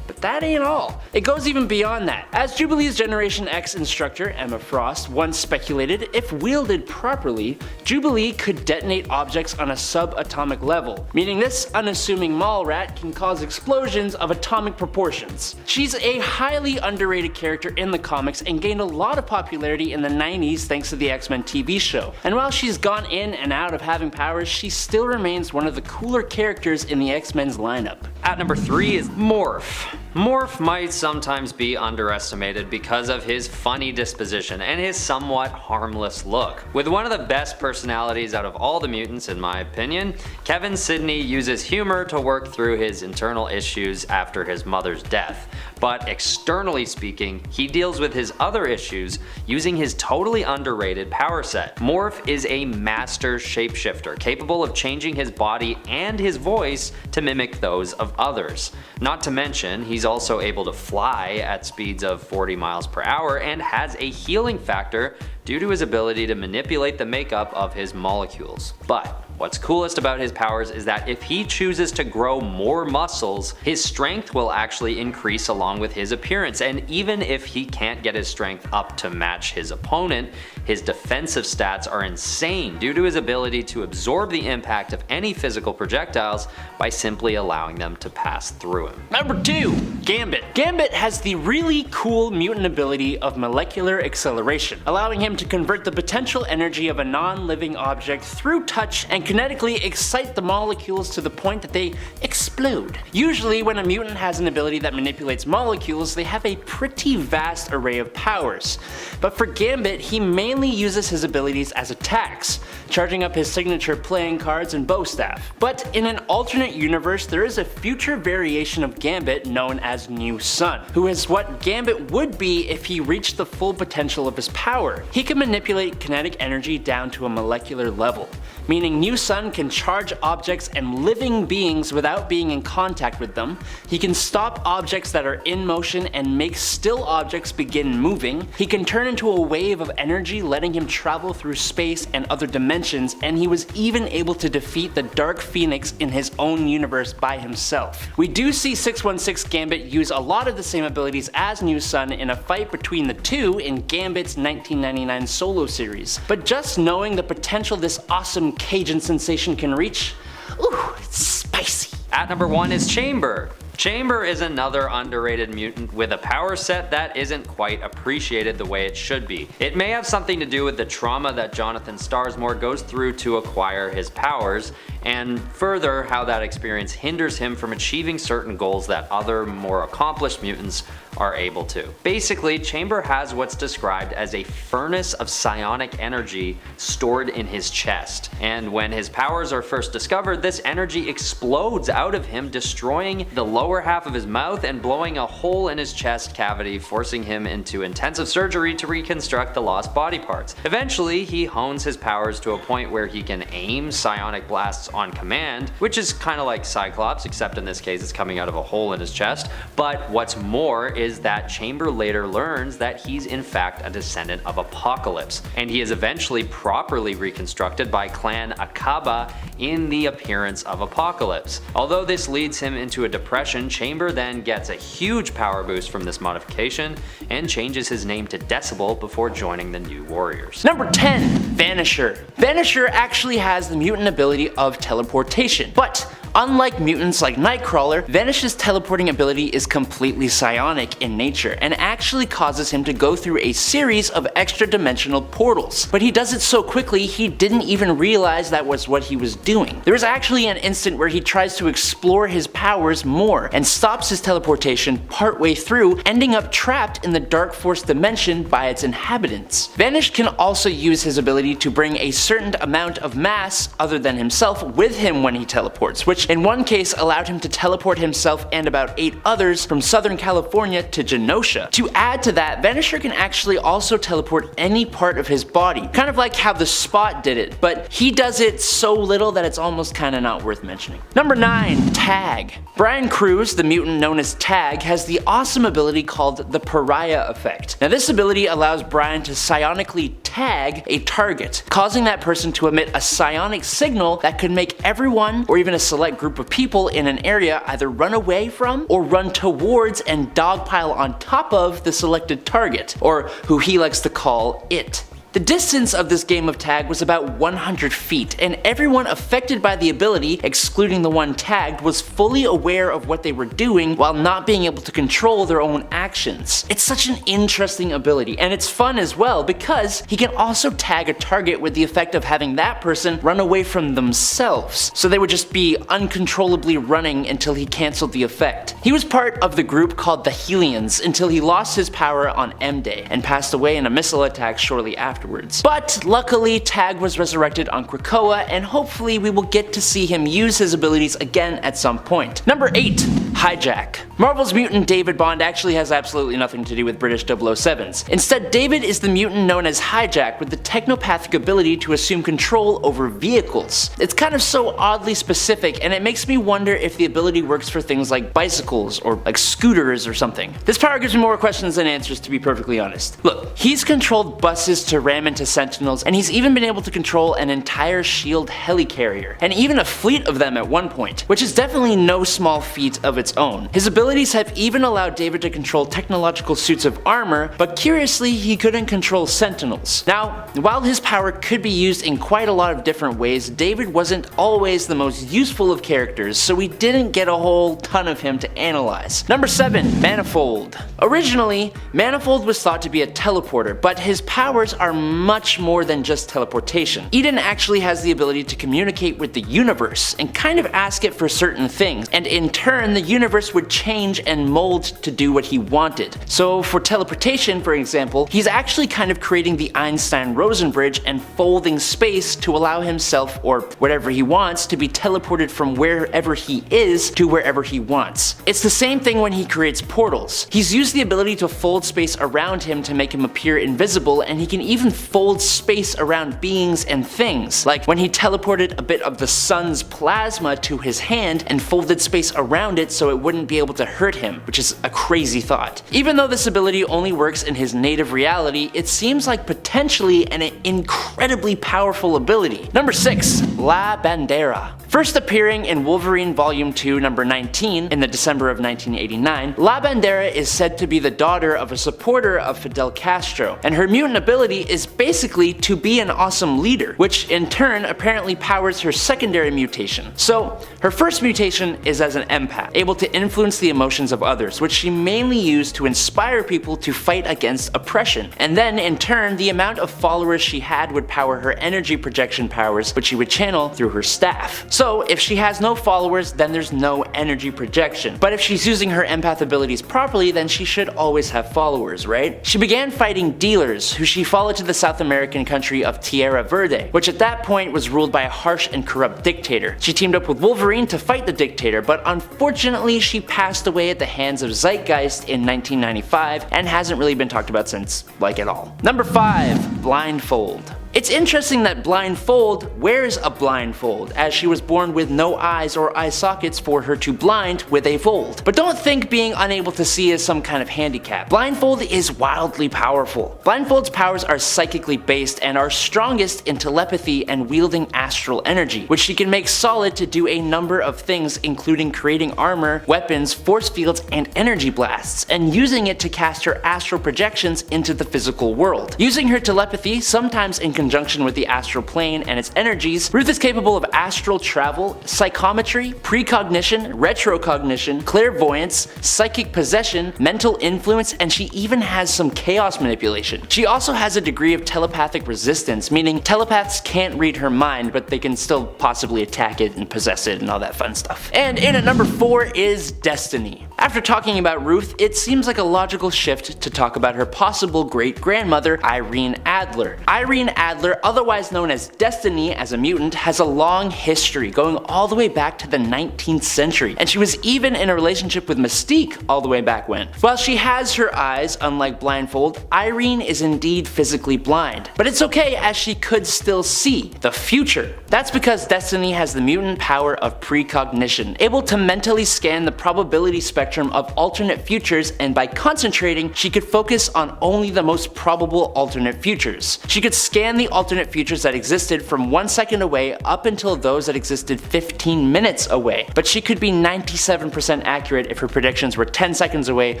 But that ain't all. It goes even beyond that. As Jubilee's Generation X instructor, Emma Frost, once speculated, if wielded properly, Jubilee could detonate objects on a subatomic level, meaning this unassuming mall rat can cause explosions of atomic proportions. She's a highly underrated character in the comics and gained a lot of popularity in the 90s thanks to the X-Men TV show. And while she's gone in and out of having powers, she still remains one of the cooler characters in the X-Men's lineup. At number 3 is Morph. Morph might sometimes be underestimated because of his funny disposition and his somewhat harmless look. With one of the best personalities out of all the mutants in my opinion, Kevin Sidney uses humor to work through his internal issues after his mother's death. But externally speaking, he deals with his other issues using his totally underrated power set. Morph is a master shapeshifter, capable of changing his body and his voice to mimic those of others. Not to mention, he's also able to fly at speeds of 40 miles per hour and has a healing factor due to his ability to manipulate the makeup of his molecules. But what's coolest about his powers is that if he chooses to grow more muscles, his strength will actually increase along with his appearance, and even if he can't get his strength up to match his opponent, his defensive stats are insane due to his ability to absorb the impact of any physical projectiles by simply allowing them to pass through him. Number 2. Gambit. Gambit has the really cool mutant ability of molecular acceleration, allowing him to convert the potential energy of a non-living object through touch and kinetically excite the molecules to the point that they explode. Usually when a mutant has an ability that manipulates molecules, they have a pretty vast array of powers. But for Gambit, he mainly uses his abilities as attacks, charging up his signature playing cards and bow staff. But in an alternate universe, there is a future variation of Gambit known as New Sun, who is what Gambit would be if he reached the full potential of his power. He can manipulate kinetic energy down to a molecular level, meaning New Sun can charge objects and living beings without being in contact with them. He can stop objects that are in motion and make still objects begin moving. He can turn into a wave of energy, letting him travel through space and other dimensions, and he was even able to defeat the Dark Phoenix in his own universe by himself. We do see 616 Gambit use a lot of the same abilities as New Sun in a fight between the two in Gambit's 1999 solo series, but just knowing the potential this awesome Cajun sensation can reach, ooh, it's spicy. At number 1 is Chamber. Chamber is another underrated mutant with a power set that isn't quite appreciated the way it should be. It may have something to do with the trauma that Jonathan Starsmore goes through to acquire his powers, and further how that experience hinders him from achieving certain goals that other more accomplished mutants are able to. Basically, Chamber has what's described as a furnace of psionic energy stored in his chest, and when his powers are first discovered, this energy explodes out of him, destroying the lower half of his mouth and blowing a hole in his chest cavity, forcing him into intensive surgery to reconstruct the lost body parts. Eventually, he hones his powers to a point where he can aim psionic blasts on command, which is kind of like Cyclops, except in this case it's coming out of a hole in his chest. But what's more is that Chamber later learns that he's in fact a descendant of Apocalypse, and he is eventually properly reconstructed by Clan Akaba in the appearance of Apocalypse. Although this leads him into a depression, Chamber then gets a huge power boost from this modification and changes his name to Decibel before joining the New Warriors. Number 10. Vanisher. Vanisher actually has the mutant ability of teleportation, but unlike mutants like Nightcrawler, Vanish's teleporting ability is completely psionic in nature and actually causes him to go through a series of extra-dimensional portals. But he does it so quickly he didn't even realize that was what he was doing. There is actually an instant where he tries to explore his powers more and stops his teleportation partway through, ending up trapped in the Dark Force dimension by its inhabitants. Vanish can also use his ability to bring a certain amount of mass other than himself with him when he teleports, which in one case allowed him to teleport himself and about 8 others from Southern California to Genosha. To add to that, Vanisher can actually also teleport any part of his body, kind of like how the Spot did it, but he does it so little that it's almost kinda not worth mentioning. Number 9. Tag. Brian Cruz, the mutant known as Tag, has the awesome ability called the Pariah Effect. Now this ability allows Brian to psionically tag a target, causing that person to emit a psionic signal that could make everyone, or even a select group of people in an area, either run away from or run towards and dogpile on top of the selected target, or who he likes to call it. The distance of this game of tag was about 100 feet, and everyone affected by the ability, excluding the one tagged, was fully aware of what they were doing while not being able to control their own actions. It's such an interesting ability, and it's fun as well because he can also tag a target with the effect of having that person run away from themselves, so they would just be uncontrollably running until he cancelled the effect. He was part of the group called the Helians until he lost his power on M-Day and passed away in a missile attack shortly afterwards. But luckily, Tag was resurrected on Krakoa, and hopefully we will get to see him use his abilities again at some point. Number 8. Hijack. Marvel's mutant David Bond actually has absolutely nothing to do with British 007s. Instead, David is the mutant known as Hijack with the technopathic ability to assume control over vehicles. It's kind of so oddly specific, and it makes me wonder if the ability works for things like bicycles or like scooters or something. This power gives me more questions than answers, to be perfectly honest. Look, he's controlled buses to ram into sentinels, and he's even been able to control an entire SHIELD helicarrier, and even a fleet of them at one point, which is definitely no small feat of its own. His abilities have even allowed David to control technological suits of armor, but curiously he couldn't control sentinels. Now, while his power could be used in quite a lot of different ways, David wasn't always the most useful of characters, so we didn't get a whole ton of him to analyze. Number 7. Manifold. Originally, Manifold was thought to be a teleporter, but his powers are much more than just teleportation. Eden actually has the ability to communicate with the universe and kind of ask it for certain things, and in turn the universe would change and mold to do what he wanted. So for teleportation, for example, he's actually kind of creating the Einstein-Rosen bridge and folding space to allow himself, or whatever he wants, to be teleported from wherever he is to wherever he wants. It's the same thing when he creates portals. He's used the ability to fold space around him to make him appear invisible, and he can even fold space around beings and things, like when he teleported a bit of the sun's plasma to his hand and folded space around it so it wouldn't be able to hurt him, which is a crazy thought. Even though this ability only works in his native reality, it seems like potentially an incredibly powerful ability. Number 6. La Bandera. First appearing in Wolverine Volume 2, number 19 in the December of 1989, La Bandera is said to be the daughter of a supporter of Fidel Castro, and her mutant ability is basically to be an awesome leader, which in turn apparently powers her secondary mutation. So her first mutation is as an empath, able to influence the emotions of others, which she mainly used to inspire people to fight against oppression. And then in turn, the amount of followers she had would power her energy projection powers, which she would channel through her staff. So if she has no followers, then there's no energy projection. But if she's using her empath abilities properly, then she should always have followers, right? She began fighting dealers, who she followed to the South American country of Tierra Verde, which at that point was ruled by a harsh and corrupt dictator. She teamed up with Wolverine to fight the dictator, but unfortunately she passed away at the hands of Zeitgeist in 1995 and hasn't really been talked about since, like, at all. Number 5. Blindfold. It's interesting that Blindfold wears a blindfold, as she was born with no eyes or eye sockets for her to blind with a fold. But don't think being unable to see is some kind of handicap. Blindfold is wildly powerful. Blindfold's powers are psychically based and are strongest in telepathy and wielding astral energy, which she can make solid to do a number of things, including creating armor, weapons, force fields, and energy blasts, and using it to cast her astral projections into the physical world. Using her telepathy, sometimes in conjunction with the astral plane and its energies, Ruth is capable of astral travel, psychometry, precognition, retrocognition, clairvoyance, psychic possession, mental influence, and she even has some chaos manipulation. She also has a degree of telepathic resistance, meaning telepaths can't read her mind, but they can still possibly attack it and possess it and all that fun stuff. And in at number 4 is Destiny. After talking about Ruth, it seems like a logical shift to talk about her possible great-grandmother, Irene Adler. Irene Adler, otherwise known as Destiny as a mutant, has a long history going all the way back to the 19th century, and she was even in a relationship with Mystique all the way back when. While she has her eyes, unlike Blindfold, Irene is indeed physically blind. But it's okay, as she could still see the future. That's because Destiny has the mutant power of precognition, able to mentally scan the probability spectrum of alternate futures, and by concentrating, she could focus on only the most probable alternate futures. She could scan the alternate futures that existed from 1 second away up until those that existed 15 minutes away, but she could be 97% accurate if her predictions were 10 seconds away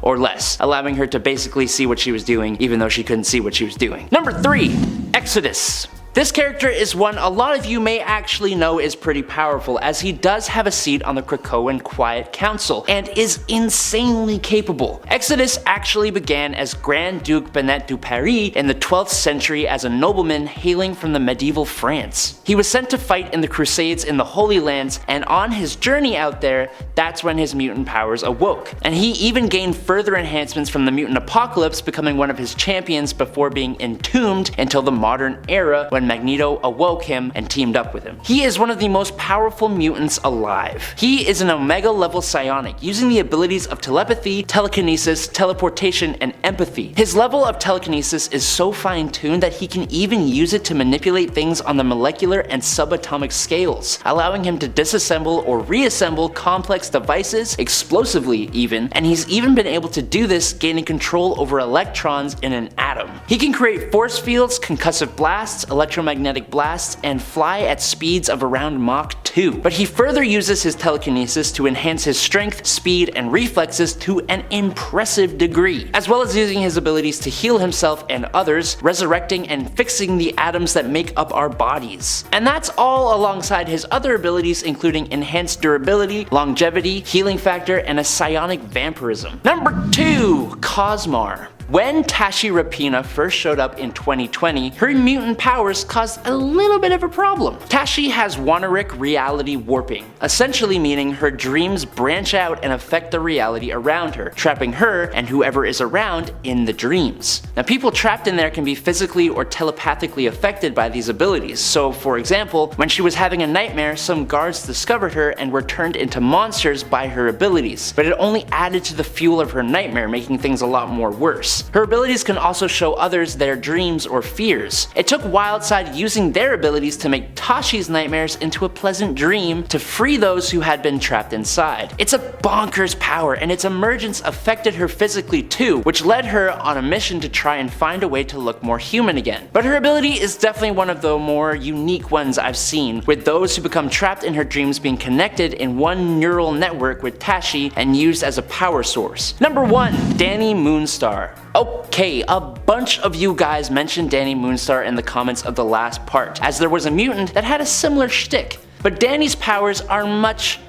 or less, allowing her to basically see what she was doing even though she couldn't see what she was doing. Number 3. Exodus. This character is one a lot of you may actually know is pretty powerful, as he does have a seat on the Krakoan Quiet Council and is insanely capable. Exodus actually began as Grand Duke Benet du Paris in the 12th century as a nobleman hailing from the medieval France. He was sent to fight in the Crusades in the Holy Lands, and on his journey out there, that's when his mutant powers awoke. And he even gained further enhancements from the mutant apocalypse, becoming one of his champions before being entombed until the modern era when when Magneto awoke him and teamed up with him. He is one of the most powerful mutants alive. He is an Omega level psionic, using the abilities of telepathy, telekinesis, teleportation, and empathy. His level of telekinesis is so fine-tuned that he can even use it to manipulate things on the molecular and subatomic scales, allowing him to disassemble or reassemble complex devices, explosively even, and he's even been able to do this gaining control over electrons in an atom. He can create force fields, concussive blasts, electromagnetic blasts, and fly at speeds of around Mach 2. But he further uses his telekinesis to enhance his strength, speed, and reflexes to an impressive degree, as well as using his abilities to heal himself and others, resurrecting and fixing the atoms that make up our bodies. And that's all alongside his other abilities, including enhanced durability, longevity, healing factor, and a psionic vampirism. Number 2. Cosmar. When Tashi Rapina first showed up in 2020, her mutant powers caused a little bit of a problem. Tashi has Waneric reality warping, essentially meaning her dreams branch out and affect the reality around her, trapping her and whoever is around in the dreams. Now, people trapped in there can be physically or telepathically affected by these abilities. So, for example, when she was having a nightmare, some guards discovered her and were turned into monsters by her abilities, but it only added to the fuel of her nightmare, making things a lot more worse. Her abilities can also show others their dreams or fears. It took Wildside using their abilities to make Tashi's nightmares into a pleasant dream to free those who had been trapped inside. It's a bonkers power, and its emergence affected her physically too, which led her on a mission to try and find a way to look more human again. But her ability is definitely one of the more unique ones I've seen, with those who become trapped in her dreams being connected in one neural network with Tashi and used as a power source. Number 1. Dani Moonstar. Okay, a bunch of you guys mentioned Dani Moonstar in the comments of the last part, as there was a mutant that had a similar shtick. But Dani's powers are much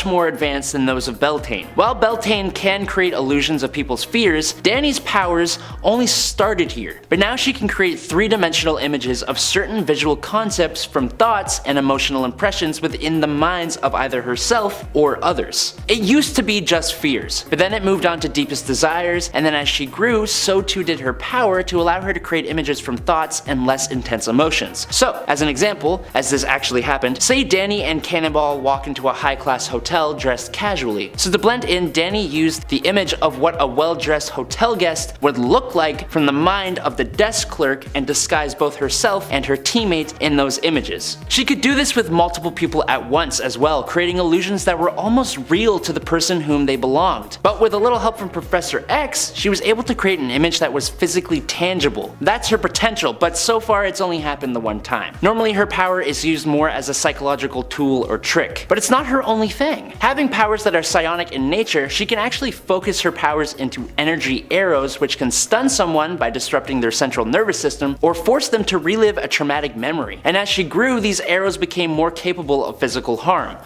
more advanced than those of Beltane. While Beltane can create illusions of people's fears, Dani's powers only started here, but now she can create three-dimensional images of certain visual concepts from thoughts and emotional impressions within the minds of either herself or others. It used to be just fears, but then it moved on to deepest desires, and then as she grew, so too did her power to allow her to create images from thoughts and less intense emotions. So, as an example, as this actually happened, say Dani and Cannonball walk into a high-class hotel dressed casually. So to blend in, Dani used the image of what a well-dressed hotel guest would look like from the mind of the desk clerk and disguise both herself and her teammate in those images. She could do this with multiple people at once as well, creating illusions that were almost real to the person whom they belonged. But with a little help from Professor X, she was able to create an image that was physically tangible. That's her potential, but so far it's only happened the one time. Normally her power is used more as a psychological tool or trick, but it's not her only thing. Having powers that are psionic in nature, she can actually focus her powers into energy arrows, which can stun someone by disrupting their central nervous system or force them to relive a traumatic memory. And as she grew, these arrows became more capable of physical harm.